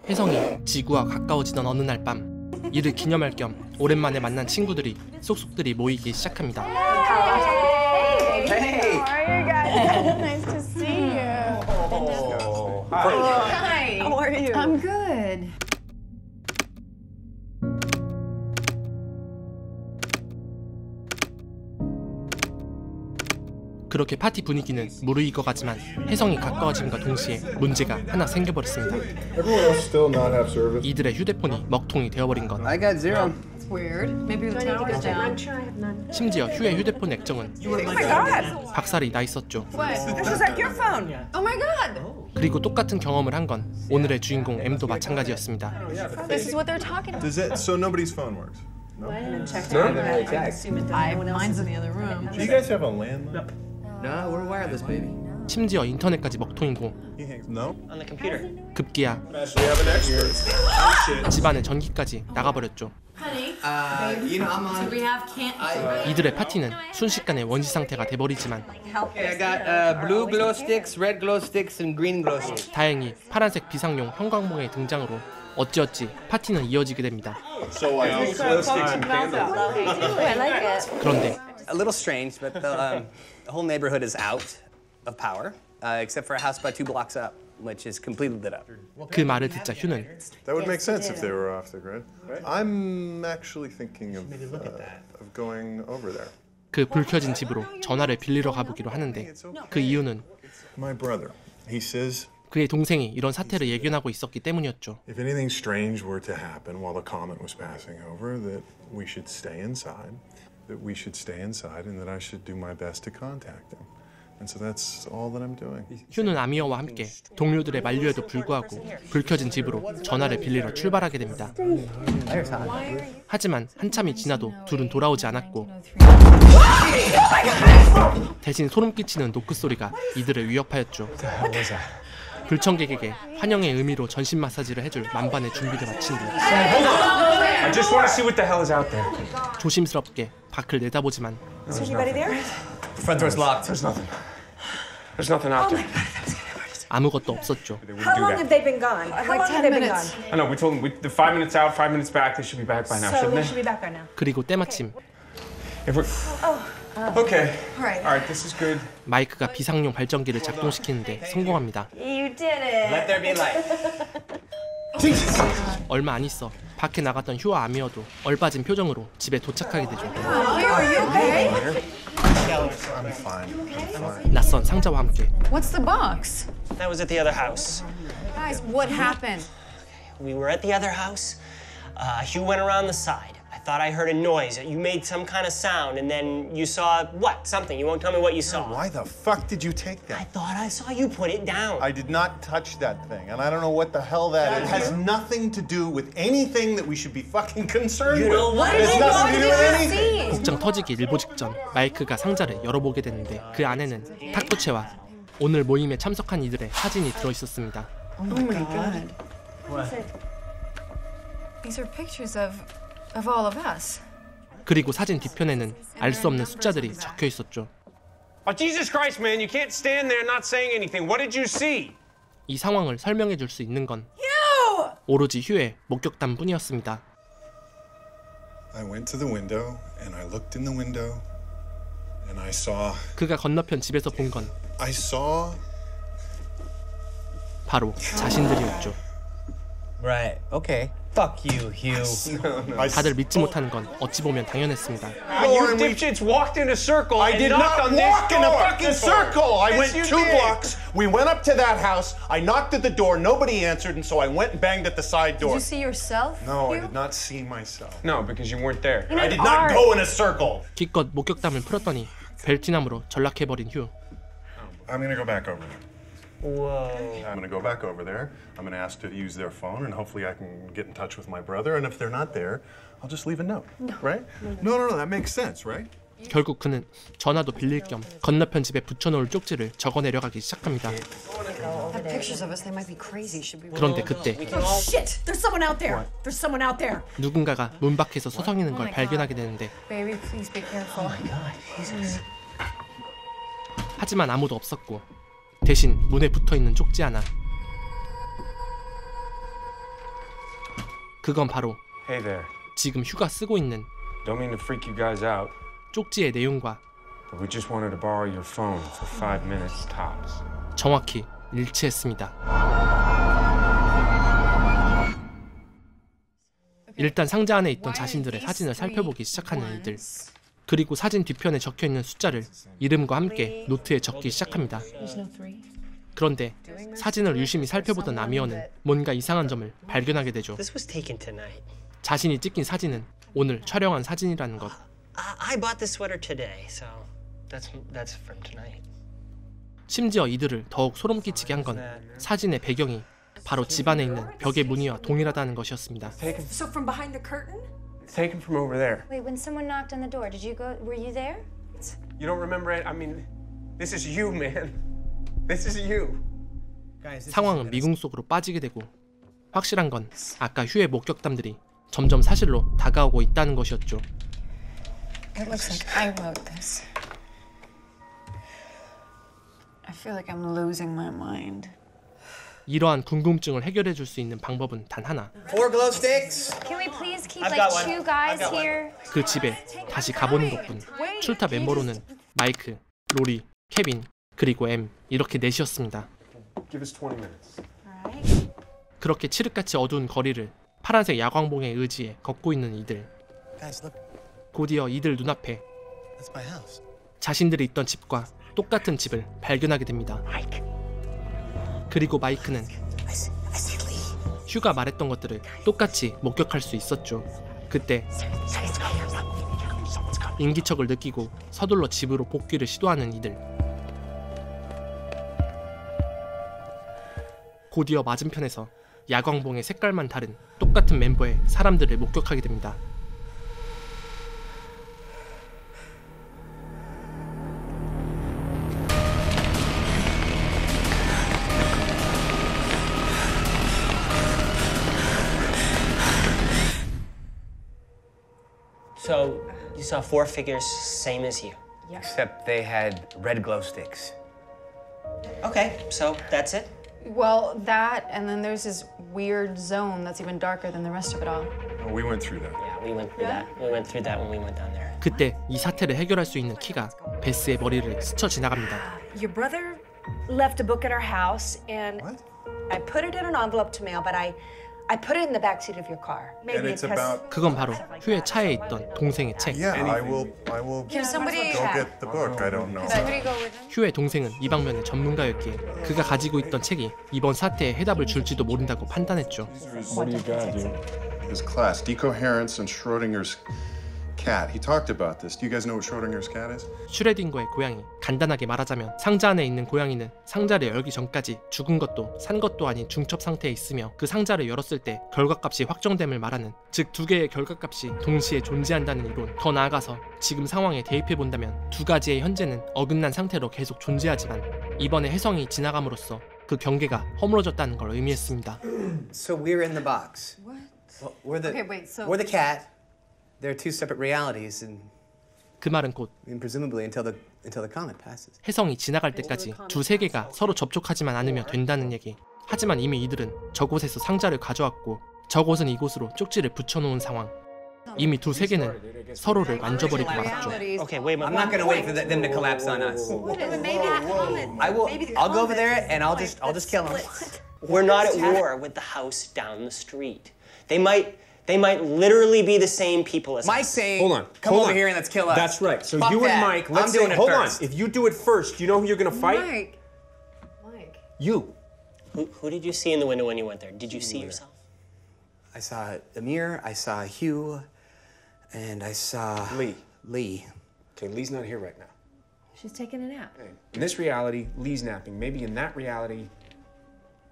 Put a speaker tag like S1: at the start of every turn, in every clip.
S1: 혜성이 지구와 가까워지던 어느 날 밤, 이를 기념할 겸 오랜만에 만난 친구들이 쏙쏙들이 모이기 시작합니다.
S2: Hey! How are you guys? Nice to see you.
S3: Oh,
S2: Hi. How are you?
S4: I'm good.
S1: 그렇게 파티 분위기는 무르익어가지만 혜성이 가까워짐과 동시에 문제가 하나 생겨버렸습니다.
S3: Everyone else still not have service?
S1: 이들의 휴대폰이 먹통이 되어버린 건
S4: I got zero. It's weird. Maybe the tower's down.
S1: 심지어 휴의 휴대폰 액정은
S2: Oh my God.
S1: 박살이 나 있었죠.
S2: This is like your phone.
S4: Oh my god!
S1: 그리고 똑같은 경험을 한 건 오늘의 주인공 M도 마찬가지였습니다.
S2: This is what they're talking about.
S3: Does it? So nobody's phone works? No.
S4: Mine's in the other room.
S3: Do you guys have a landline?
S5: No, we're wireless, baby.
S1: 심지어 인터넷까지 먹통이고
S3: He hangs. No.
S5: On the computer.
S1: 급기야
S3: We have an expert.
S1: 집안의 전기까지 나가버렸죠.
S5: You know, I'm on.
S4: We have can't.
S1: 이들의 파티는 순식간에 원시 상태가 돼버리지만
S5: Okay, I got blue glow sticks, red glow sticks, and green glow sticks.
S1: 다행히 파란색 비상용 형광봉의 등장으로 어찌어찌 파티는 이어지게 됩니다.
S3: So I think glow sticks and candles.
S2: I like it.
S1: 그런데
S5: A little strange, but the whole neighborhood is out of power, except for a house about 2 blocks up, which is completely lit up.
S1: 그 말을 듣자 휴는
S3: That would make sense if they were off the grid. I'm actually thinking of going over there.
S1: 그 불 켜진 집으로 전화를 빌리러 가보기로 하는데 그 이유는
S3: My brother. He says
S1: 그의 동생이 이런 사태를 예견하고 있었기 때문이었죠.
S3: if anything strange were to happen while the comet was passing over, that we should stay inside. That we should stay inside, and that I should do my best to contact him. And so that's all that I'm doing.
S1: 휴는 아미어와 함께 동료들의 만류에도 불구하고 불 켜진 집으로 전화를 빌리러 출발하게 됩니다. 하지만 한참이 지나도 둘은 돌아오지 않았고 대신 소름 끼치는 노크 소리가 이들을 위협하였죠. 불청객에게 환영의 의미로 전신 마사지를 해줄 만반의 준비를 마친 뒤
S6: I just want to see what the hell is out there.
S1: 조심스럽게 밖을 내다보지만
S2: Is anybody there?
S5: Front door's locked.
S6: There's nothing. There's nothing out there.
S1: 아무것도 없었죠.
S6: They wouldn't
S2: How
S6: do
S2: long have
S6: that.
S2: they been gone? How long have
S4: 10
S2: they been
S4: minutes.
S2: gone?
S6: I know. We told them the 5 minutes out, 5 minutes back. They should be back by now,
S2: So
S6: shouldn't
S2: we
S6: they?
S2: should be back by now.
S1: 그리고 때마침
S6: If we're okay.
S4: Alright.
S6: All right. This is good.
S1: 마이크가 비상용 발전기를 작동시키는데 성공합니다.
S2: You did it.
S5: Let there be light.
S1: 얼마 안 있어 밖에 나갔던 휴와 아미어도 얼빠진 표정으로 집에 도착하게 되죠.
S2: Are you okay?
S3: I'm fine.
S1: 낯선 상자와 함께
S4: What's the box?
S5: That was at the other house.
S4: Guys, what happened?
S5: We were at the other house. Hugh went around the side. I thought I heard a noise. You made some kind of sound, and then you saw what? Something. You won't tell me what you saw.
S3: Why the fuck did you take
S5: I
S3: that?
S5: thought I saw you put it down.
S3: I did not touch that thing, and I don't know what the hell that is. It has nothing to do with anything that we should be fucking concerned
S5: You know
S3: with.
S5: what?
S3: It has nothing to do with anything.
S1: 복장 터지기 일보 직전 마이크가 상자를 열어보게 되는데 그 안에는 탁구채와 오늘 모임에 참석한 이들의 사진이 들어있었습니다.
S4: Oh my god. These are pictures of all of us.
S1: 그리고 사진 뒤편에는 알 수 없는 숫자들이 적혀 있었죠.
S6: Oh, Jesus Christ, man! You can't stand there not saying anything. What did you see?
S1: 이 상황을 설명해 줄 수 있는 건 오로지 휴의 목격담뿐이었습니다.
S3: I went to the window and I looked in the window and I saw
S1: 그가 건너편 집에서 본 건 바로 자신들이었죠.
S5: Right. Okay. Fuck you, Hugh.
S1: 다들 믿지 못하는 건 어찌 보면 당연했습니다.
S6: You dipshits walked in a circle
S3: I
S6: and
S3: did
S6: knocked
S3: not
S6: on this
S3: walk in a
S6: door.
S3: fucking circle. I
S6: Yes,
S3: went
S6: you
S3: 2
S6: did.
S3: blocks. We went up to that house. I knocked at the door. Nobody answered, and so I went and banged at the side
S4: Did
S3: door.
S4: you see yourself?
S3: No, I
S4: Hugh?
S3: did not see myself.
S6: No, because you weren't there.
S3: I did not go in a circle.
S1: 기껏 목격담을 풀었더니 벨티남으로 전락해버린 휴.
S3: I'm gonna go back over there.
S5: Whoa.
S3: I'm gonna go back over there. I'm gonna ask to use their phone, and hopefully I can get in touch with my brother. And if they're not there, I'll just leave a note. Right? No. That makes sense, right?
S1: 결국 그는 전화도 빌릴 겸 건너편 집에 붙여놓을 쪽지를 적어내려가기 시작합니다.
S4: Have pictures of us. They might be crazy. Should we?
S1: 그런데 그때
S2: Oh shit! There's someone out there. There's someone out there.
S1: 누군가가 문 밖에서 서성이는 걸 발견하게 되는데
S4: Baby, please be careful.
S1: 하지만 아무도 없었고 대신 문에 붙어있는 쪽지 하나 그건 바로
S6: Hey there.
S1: 지금 휴가 쓰고 있는
S6: Don't mean to freak you guys out,
S1: 쪽지의 내용과
S6: but we just wanted to borrow your phone for 5 minutes tops.
S1: 정확히 일치했습니다. 일단 상자 안에 있던 자신들의 사진을 살펴보기 시작하는 이들. 그리고 사진 뒤편에 적혀있는 숫자를 이름과 함께 노트에 적기 시작합니다. 그런데 사진을 유심히 살펴보던 아미어는 뭔가 이상한 점을 발견하게 되죠.
S5: This was taken tonight.
S1: 자신이 찍힌 사진은 오늘 촬영한 사진이라는 것.
S5: I bought this sweater today, so that's from tonight.
S1: 심지어 이들을 더욱 소름 끼치게 한 건 사진의 배경이 바로 집 안에 있는 벽의 무늬와 동일하다는 것이었습니다.
S4: So from behind the curtain?
S6: Taken from over there.
S2: Wait, when someone knocked on the door, were you there?
S6: You don't remember it? I mean, this is you, man. This is you.
S1: 상황은 미궁 속으로 빠지게 되고 확실한 건 아까 휴의 목격담들이 점점 사실로 다가오고 있다는 것이었죠.
S2: It looks like I wrote this. I feel like I'm losing my mind.
S1: 이러한 궁금증을 해결해 줄 수 있는 방법은 단 하나.
S7: 4 glow sticks.
S2: Can we please keep
S5: I've
S2: like
S5: got one.
S2: 2 guys
S5: I've got one.
S2: here?
S1: 그 집에 다시 가보는 것뿐. 출타 멤버로는 마이크, 로리, 케빈, 그리고 엠 이렇게 넷이었습니다.
S6: Give us 20 minutes.
S1: 그렇게 칠흑같이 어두운 거리를 파란색 야광봉에 의지해 걷고 있는 이들.
S7: Guys, look.
S1: 곧이어 이들 눈앞에
S7: That's my house.
S1: 자신들이 있던 집과 똑같은 집을 발견하게 됩니다. 그리고 마이크는
S7: I see Lee.
S1: 휴가 말했던 것들을 똑같이 목격할 수 있었죠. 그때 인기척을 느끼고 서둘러 집으로 복귀를 시도하는 이들. 곧이어 맞은편에서 야광봉의 색깔만 다른 똑같은 멤버의 사람들을 목격하게 됩니다.
S5: So you saw 4 figures, same as you.
S7: Except they had red glow sticks.
S5: Okay, so that's it.
S2: Well, that, and then there's this weird zone that's even darker than the rest of it all.
S3: We went through that.
S5: Yeah, we went through that. We went through that when we went down there.
S1: 그때 이 사태를 해결할 수 있는 키가 베스의 머리를 스쳐 지나갑니다.
S8: Your brother left a book at our house, and I put it in an envelope to mail, but I put it in the backseat of your car.
S3: And
S8: Maybe
S3: it's
S8: it has.
S3: about.
S1: 그건 바로 휴의 차에 있던 동생의 책.
S3: Yeah, I will
S2: Can somebody
S3: go get the book. I don't know.
S2: Somebody go with him?
S1: 휴의 동생은 이 방면의 전문가였기에 그가 가지고 있던 책이 이번 사태에 해답을 줄지도 모른다고 판단했죠.
S6: What do you got, dude?
S3: His class, decoherence and Schrodinger's cat. He talked about this. Do you guys know what Schrodinger's cat is?
S1: 슈레딩거의 고양이. 간단하게 말하자면 상자 안에 있는 고양이는 상자를 열기 전까지 죽은 것도 산 것도 아닌 중첩 상태에 있으며 그 상자를 열었을 때 결과값이 확정됨을 말하는, 즉 두 개의 결과값이 동시에 존재한다는 이론. 더 나아가서 지금 상황에 대입해 본다면 두 가지의 현재는 어긋난 상태로 계속 존재하지만 이번에 혜성이 지나감으로써 그 경계가 허물어졌다는 걸 의미했습니다.
S7: So we're in the box.
S2: What?
S7: Well, we're the.
S2: Okay, wait, so-
S7: We're the cat. There are 2 separate realities, and
S1: 그 말은 곧
S7: presumably until the comet passes.
S1: 혜성이 지나갈 때까지 두 세계가 서로 접촉하지만 않으면 된다는 얘기. 하지만 이미 이들은 저곳에서 상자를 가져왔고 저곳은 이곳으로 쪽지를 붙여놓은 상황. 이미 두 세계는 서로를 만져버리고 말았죠.
S5: Okay, wait, but
S7: I'm not gonna wait for them to collapse on us. I will. I'll go over there and I'll just kill them.
S5: we're not at war with the house down the street. They might literally be the same people as
S7: Mike's
S5: us.
S7: saying,
S6: Hold on.
S7: come
S6: hold
S7: over
S6: on.
S7: here and let's kill us.
S6: That's right. So
S7: Fuck
S6: you
S7: that.
S6: and Mike,
S7: I'm
S6: let's
S7: doing
S6: say,
S7: it
S6: hold
S7: first.
S6: on. If you do it first, do you know who you're gonna fight?
S2: Mike.
S6: You.
S5: Who did you see in the window when you went there? Did you see yourself?
S7: I saw Amir, I saw Hugh, and I saw Lee.
S6: Okay, Lee's not here right now.
S8: She's taking a nap.
S6: In this reality, Lee's napping. Maybe in that reality,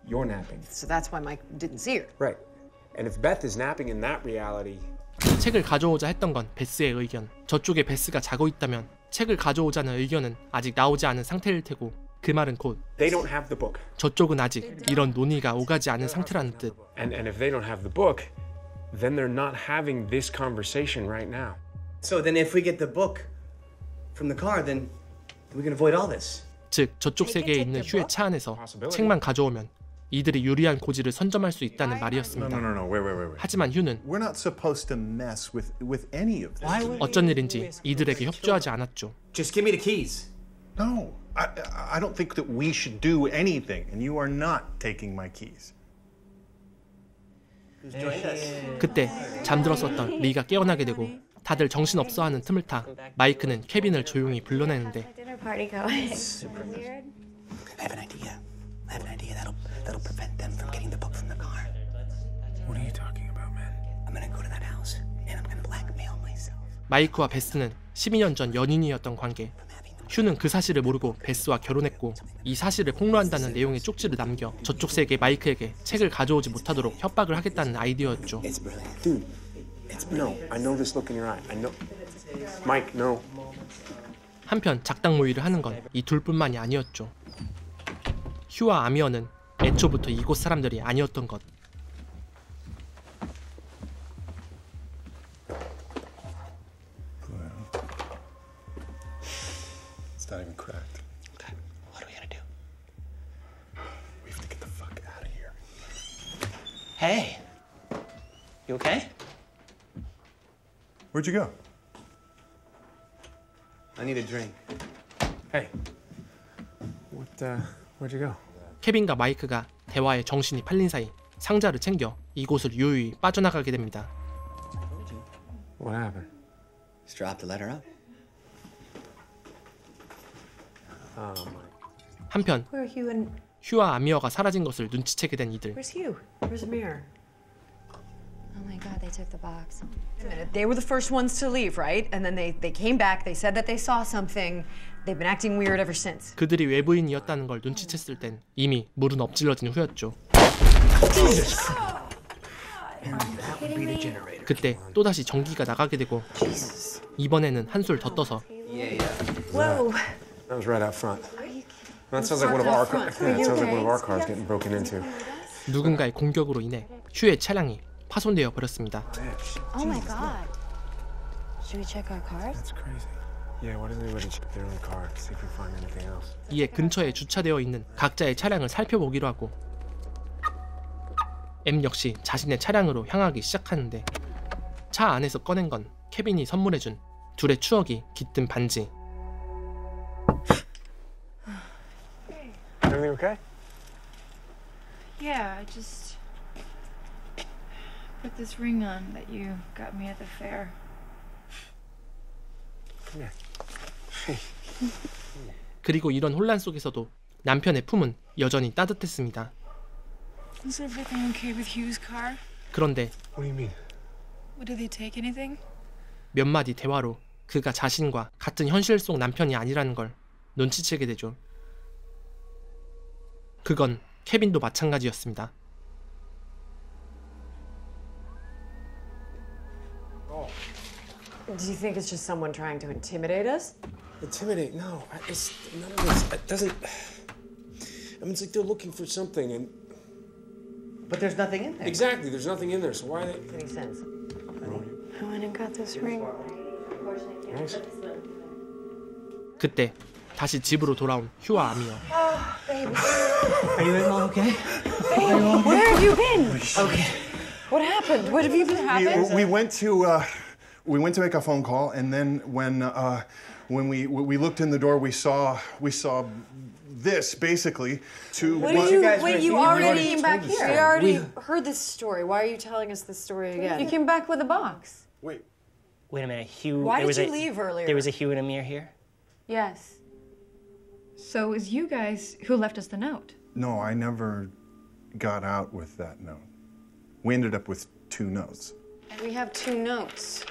S6: you're napping.
S8: So that's why Mike didn't see her.
S6: Right. And if Beth is napping in that reality,
S1: 책을 가져오자 했던 건 베스의 의견. 저쪽에 베스가 자고 있다면 책을 가져오자는 의견은 아직 나오지 않은 상태일 테고 그 말은 곧
S6: they don't have the book.
S1: 저쪽은 아직 이런 논의가 오가지 않은 상태라는 뜻.
S6: And if they don't have the book, then they're not having this conversation right now.
S7: So then if we get the book from the car, then we can avoid all this.
S1: 즉 저쪽 세계에 있는 휴의 차 안에서 책만 가져오면 이들이 유리한 고지를 선점할 수 있다는 말이었습니다.
S3: No. Wait.
S1: 하지만 휴는
S3: We're not supposed to mess with any of this.
S1: 어쩐 일인지 이들에게 협조하지 않았죠.
S7: Just give me the keys.
S3: No, I don't think that we should do anything, and you are not taking my keys.
S1: 그때 잠들었었던 리가 깨어나게 되고 다들 정신없어하는 틈을 타 마이크는 케빈을 조용히 불러내는데
S2: Dinner party going.
S7: I have an idea. That'll prevent them from getting the book from the car.
S3: What are you talking about, man?
S7: I'm gonna go to that house and I'm gonna blackmail myself.
S1: 마이크와 베스는 12년 전 연인이었던 관계. 휴는 그 사실을 모르고 베스와 결혼했고 이 사실을 폭로한다는 내용의 쪽지를 남겨 저쪽 세계 마이크에게 책을 가져오지 못하도록 협박을 하겠다는 아이디어였죠.
S7: It's brilliant.
S6: Dude, no. I know this look in your eye. I know. Mike, no.
S1: 한편 작당 모의를 하는 건 이 둘뿐만이 아니었죠. 휴와 아미어는 애초부터 이곳 사람들이 아니었던 것.
S3: It's not even cracked.
S7: Okay, what are we gonna do?
S3: We have to get the fuck out of here.
S5: Hey, you okay?
S3: Where'd you go?
S7: I need a drink.
S6: Hey. Where'd you go?
S1: 케빈과 마이크가 대화에 정신이 팔린 사이 상자를 챙겨 이곳을 유유히 빠져나가게 됩니다.
S6: What happened?
S7: Just drop the letter up.
S1: 한편
S8: Where are Hugh and
S1: 휴와 아미어가 사라진 것을 눈치채게 된 이들.
S8: where's Hugh? Where's Amir?
S2: Oh my God, they took the box.
S9: Wait a minute. They were the first ones to leave, right? And then they came back. They said that they saw something. They've been acting weird ever since.
S1: 그들이 외부인이었다는 걸 눈치챘을 땐 이미 물은 엎질러진 후였죠. 그때 또다시 전기가 나가게 되고 이번에는 한술 더 떠서
S8: Whoa.
S6: That was right out front. That sounds like one of our cars. Yeah, it sounds like one of our cars getting broken into.
S1: 누군가의 공격으로 인해 휴의 차량이 파손되어 버렸습니다.
S2: Oh my God. Should we check our cars?
S6: That's crazy. Yeah, why doesn't anybody check their own car to see if we find anything else?
S1: 이에 근처에 주차되어 있는 각자의 차량을 살펴보기로 하고 M 역시 자신의 차량으로 향하기 시작하는데 차 안에서 꺼낸 건 케빈이 선물해준 둘의 추억이 깃든 반지.
S6: Everything okay?
S10: Yeah, I just put this ring on that you got me at the fair.
S6: Come here.
S1: 그리고 이런 혼란 속에서도 남편의 품은 여전히 따뜻했습니다.
S10: Is everything okay with Hugh's car?
S1: 그런데
S6: What do you mean?
S10: Did they take anything?
S1: 몇 마디 대화로 그가 자신과 같은 현실 속 남편이 아니라는 걸 눈치채게 되죠. 그건 케빈도 마찬가지였습니다.
S9: Do you think it's just someone trying to intimidate us?
S6: Intimidate? No, it's none of this. It doesn't. I mean, it's like they're looking for something, and
S7: But there's nothing in there.
S6: exactly, there's nothing in there. So why are they?
S9: Makes sense.
S2: I went and got this ring.
S6: Nice.
S1: 그때 다시 집으로 돌아온 휴와 아미어.
S7: Are you all okay?
S9: Where have you been? Okay. What happened? What have you been happening?
S3: We went to make a phone call, and then when we looked in the door, we saw this basically.
S9: What did you? Wait, you already came back here. We already heard this story. Why are you telling us this story again? You came back with a box.
S3: Wait.
S5: Wait a minute, Hugh.
S9: Why
S5: there
S9: did
S5: was
S9: you
S5: a,
S9: leave earlier?
S5: There was a Hugh and Amir here?
S9: Yes.
S10: So it was you guys who left us the note.
S3: No, I never got out with that note. We ended up with 2 notes.
S9: We have 2 notes.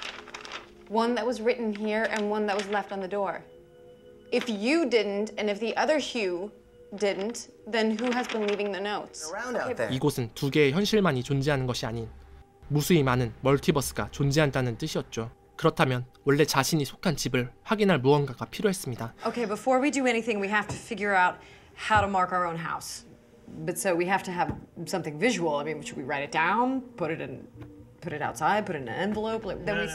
S9: One that was written here and one that was left on the door. If you didn't, and if the other Hugh didn't, then who has been leaving the notes?
S7: Around out there.
S1: 이곳은 두 개의 현실만이 존재하는 것이 아닌 무수히 많은 멀티버스가 존재한다는 뜻이었죠. 그렇다면 원래 자신이 속한 집을 확인할 무언가가 필요했습니다.
S9: Okay, before we do anything, we have to figure out how to mark our own house. But so we have to have something visual. I mean, should we write it down? Put it in
S4: put it outside, put it in an envelope. Like,
S9: Then we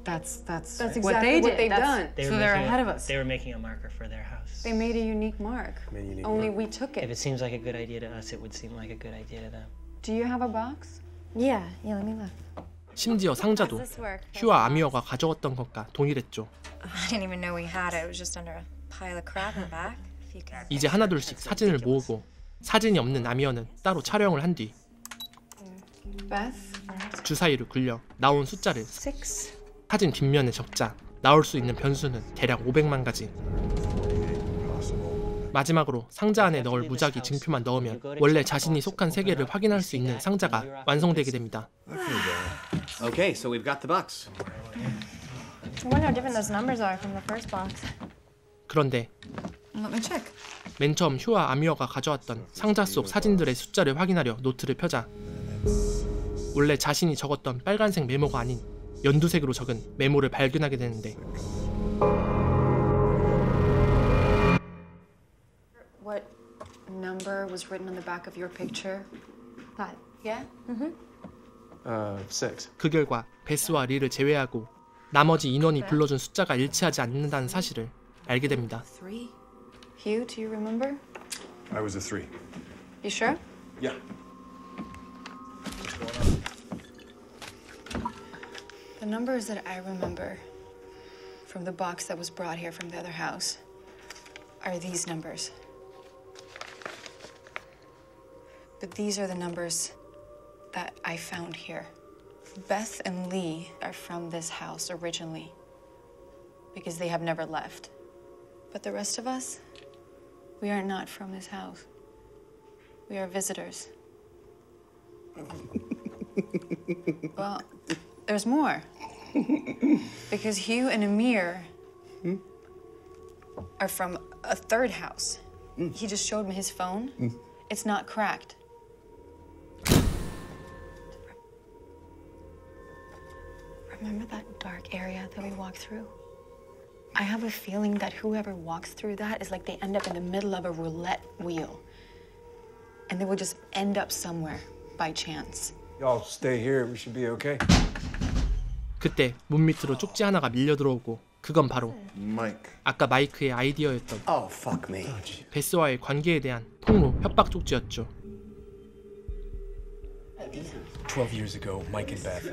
S4: that's
S9: exactly
S4: what they did.
S9: they've done.
S4: So they're ahead of us.
S5: They were making a marker for their house.
S9: They made a unique mark. Only we took
S5: If
S9: it.
S5: it seems like a good idea to us, it would seem like a good idea to them.
S9: Do you have a box?
S10: Yeah, let me look.
S1: 심지어 상자도 휴와 아미어가 가져왔던 것과 동일했죠.
S10: I didn't even know we had it. It was just under a pile of crap in the back. If you can.
S1: 이제 하나둘씩 사진을 모으고 사진이 없는 아미어는 따로 촬영을 한 뒤
S9: Beth?
S1: 주사위를 굴려 나온 숫자를
S8: 6.
S1: 사진 뒷면에 적자 나올 수 있는 변수는 대략 500만 가지. 마지막으로 상자 안에 넣을 무작위 증표만 넣으면 원래 자신이 속한 세계를 확인할 수 있는 상자가 완성되게 됩니다.
S7: Okay, so we've got the box.
S10: I wonder how different those numbers are from the first box.
S1: 그런데
S10: Let me check.
S1: 맨 처음 휴와 아미어가 가져왔던 상자 속 사진들의 숫자를 확인하려 노트를 펴자 원래 자신이 적었던 빨간색 메모가 아닌 연두색으로 적은 메모를 발견하게 되는데
S9: What number was written on the back of your picture?
S10: 5.
S9: Yeah?
S6: 6.
S1: 그 결과 베스와 리를 제외하고 나머지 인원이 불러준 숫자가 일치하지 않는다는 사실을 알게 됩니다.
S9: 3? Hugh, do you remember?
S3: I was a 3.
S9: You sure?
S3: Yeah.
S9: The numbers that I remember from the box that was brought here from the other house are these numbers. But these are the numbers that I found here. Beth and Lee are from this house originally because they have never left. But the rest of us, we are not from this house. We are visitors. Well, there's more. Because Hugh and Amir are from a third house. He just showed me his phone. It's not cracked. Remember that dark area that we walked through? I have a feeling that whoever walks through that is like they end up in the middle of a roulette wheel. And they will just end up somewhere by chance.
S6: Y'all stay here. We should be okay.
S1: 그때 문 밑으로 쪽지 하나가 밀려 들어오고 그건 바로
S3: Mike.
S1: 아까 마이크의 아이디어였던
S7: Oh, fuck me.
S1: 베스와의 관계에 대한 폭로 협박 쪽지였죠.
S6: 12 years ago, Mike and Beth.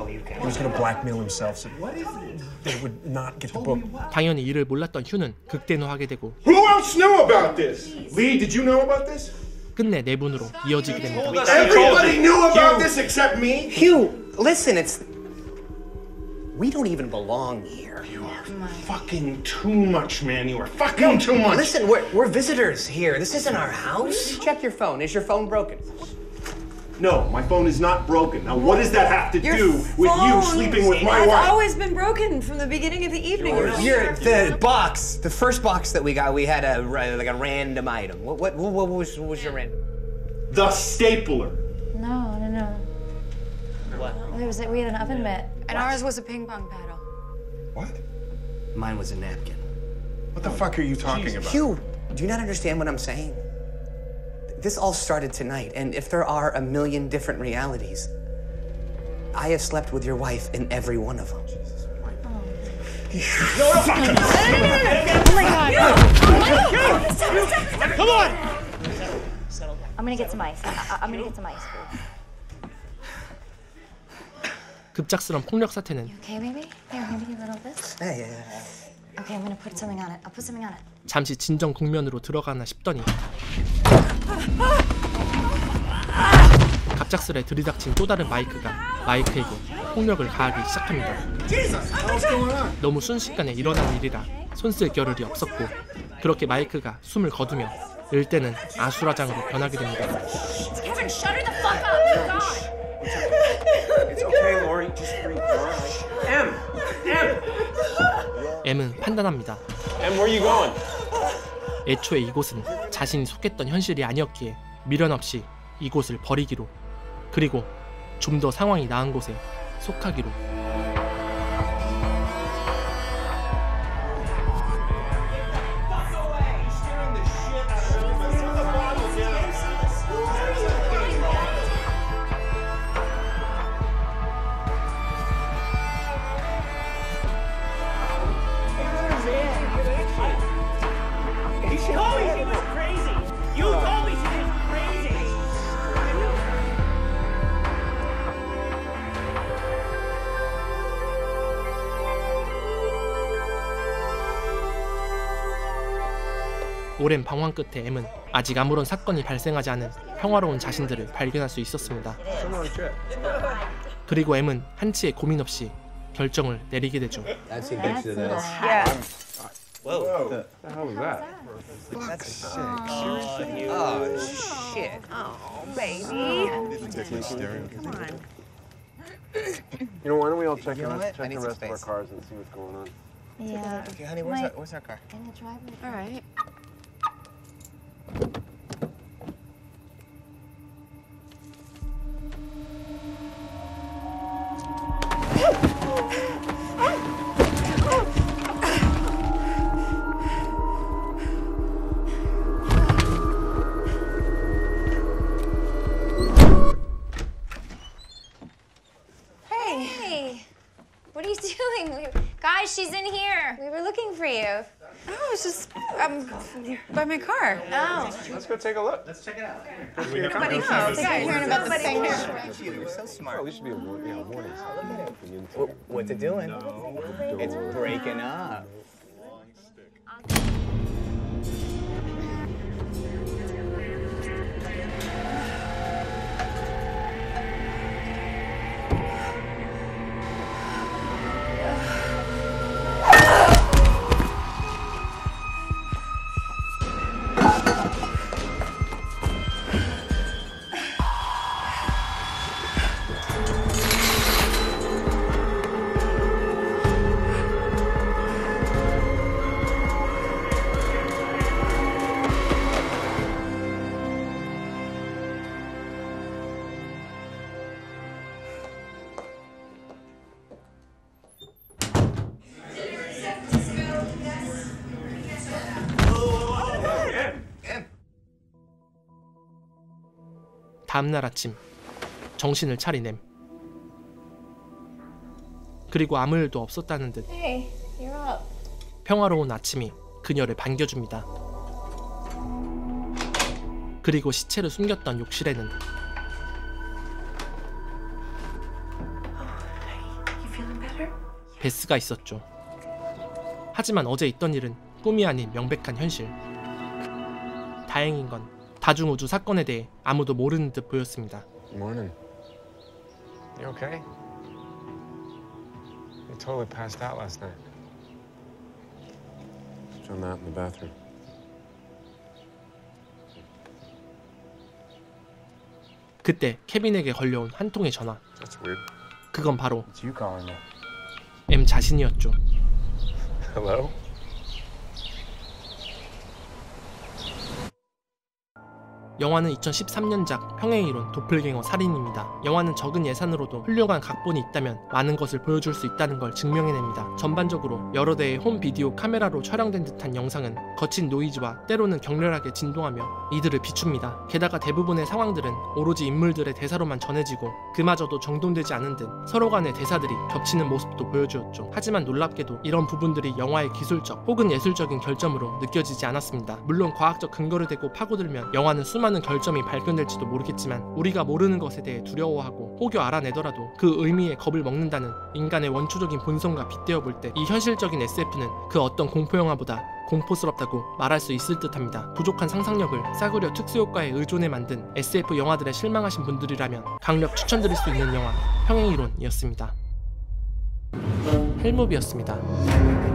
S6: He was gonna blackmail himself so they would not get the book.
S1: 당연히 이를 몰랐던 휴는 극대노하게 되고
S11: Who else knew about this? Lee, did you know about this?
S1: 끝내 내분으로 이어지게 됩니다.
S11: Everybody knew about this except me.
S7: Hugh, listen, it's... We don't even belong here.
S11: You are fucking too much, man. You are fucking too much.
S7: Listen, we're visitors here. This isn't our house. Check your phone. Is your phone broken?
S11: No, my phone is not broken. Now, what does that have to do with you sleeping with my wife?
S4: It's always been broken from the beginning of the evening.
S7: The box, the first box that we got, we had a random item. What was your random?
S11: The stapler.
S10: No.
S5: What?
S10: We had an oven mitt.
S9: And ours was a ping pong paddle.
S3: What?
S7: Mine was a napkin.
S3: What the fuck are you talking about?
S7: Hugh, do you not understand what I'm saying? This all started tonight, and if there are a million different realities, I have slept with your wife in every one of them.
S10: Oh my god!
S1: Come on!
S10: I'm gonna get some ice. I'm gonna get some ice.
S1: 급작스런 폭력 사태는
S10: Okay, baby? Here, maybe a little of this.
S7: Yeah.
S10: Okay, I'm gonna put something on it. I'll put something on it.
S1: 잠시 진정 국면으로 들어가나 싶더니 갑작스레 들이닥친 또 다른 마이크가 마이크에게 폭력을 가하기 시작합니다. 너무 순식간에 일어난 일이라 손쓸 겨를이 없었고 그렇게 마이크가 숨을 거두며 일대는 아수라장으로 변하게 됩니다.
S10: Kevin, shut her the fuck up! God!
S6: It's okay, Lori. Just breathe. M.
S1: M은 판단합니다.
S6: M, where are you going?
S1: 애초에 이곳은 자신이 속했던 현실이 아니었기에 미련 없이 이곳을 버리기로 그리고 좀 더 상황이 나은 곳에 속하기로. 오랜 방황 끝에 M은 아직 아무런 사건이 발생하지 않은 평화로운 자신들을 발견할 수 있었습니다. 그리고 M은 한치의 고민 없이 결정을 내리게 되죠.
S2: Yeah.
S5: Whoa.
S11: The hell was that?
S7: That's sick.
S5: You.
S7: Oh, shit.
S2: Oh, baby.
S3: Come
S2: on.
S11: You know, why don't we all check
S7: You know
S11: the
S7: what? I
S11: check
S7: need
S11: the
S7: some
S11: rest of our
S7: space.
S11: cars and see what's going on?
S10: Yeah.
S7: Okay, honey, where's our car?
S10: In the driveway.
S9: All right.
S10: Hey, what are you doing? Guys, she's in here. We were looking for you.
S9: Oh, it's just by my car.
S10: Oh.
S11: Let's go take a look.
S9: Nobody knows. Guys, hearing about the thing.
S7: You're so smart.
S11: Oh, this should be a warning sign.
S7: What's it doing? It's breaking up.
S1: 다음날 아침 정신을 차린 M. 그리고 아무 일도 없었다는 듯
S10: Hey, you're up.
S1: 평화로운 아침이 그녀를 반겨줍니다. 그리고 시체를 숨겼던 욕실에는 베스가 있었죠. 하지만 어제 있던 일은 꿈이 아닌 명백한 현실. 다행인 건 다중우주 사건에 대해 아무도 모르는 듯 보였습니다.
S11: Morning. You okay? You totally passed out last night. Done that in the bathroom.
S1: 그때 케빈에게 걸려온 한 통의 전화.
S11: That's weird.
S1: 그건 바로
S11: It's you calling me.
S1: M 자신이었죠.
S11: Hello?
S1: 영화는 2013년작 평행 이론 도플갱어 살인입니다. 영화는 적은 예산으로도 훌륭한 각본이 있다면 많은 것을 보여줄 수 있다는 걸 증명해냅니다. 전반적으로 여러 대의 홈 비디오 카메라로 촬영된 듯한 영상은 거친 노이즈와 때로는 격렬하게 진동하며 이들을 비춥니다. 게다가 대부분의 상황들은 오로지 인물들의 대사로만 전해지고 그마저도 정돈되지 않은 듯 서로 간의 대사들이 겹치는 모습도 보여주었죠. 하지만 놀랍게도 이런 부분들이 영화의 기술적 혹은 예술적인 결점으로 느껴지지 않았습니다. 물론 과학적 근거를 대고 파고들면 영화는 수많은 결점이 발견될지도 모르겠지만 우리가 모르는 것에 대해 두려워하고 혹여 알아내더라도 그 의미에 겁을 먹는다는 인간의 원초적인 본성과 빗대어 볼 때 이 현실적인 SF는 그 어떤 공포영화보다 공포스럽다고 말할 수 있을 듯합니다. 부족한 상상력을 싸구려 특수효과에 의존해 만든 SF 영화들에 실망하신 분들이라면 강력 추천드릴 수 있는 영화 평행이론이었습니다. 헬무비였습니다.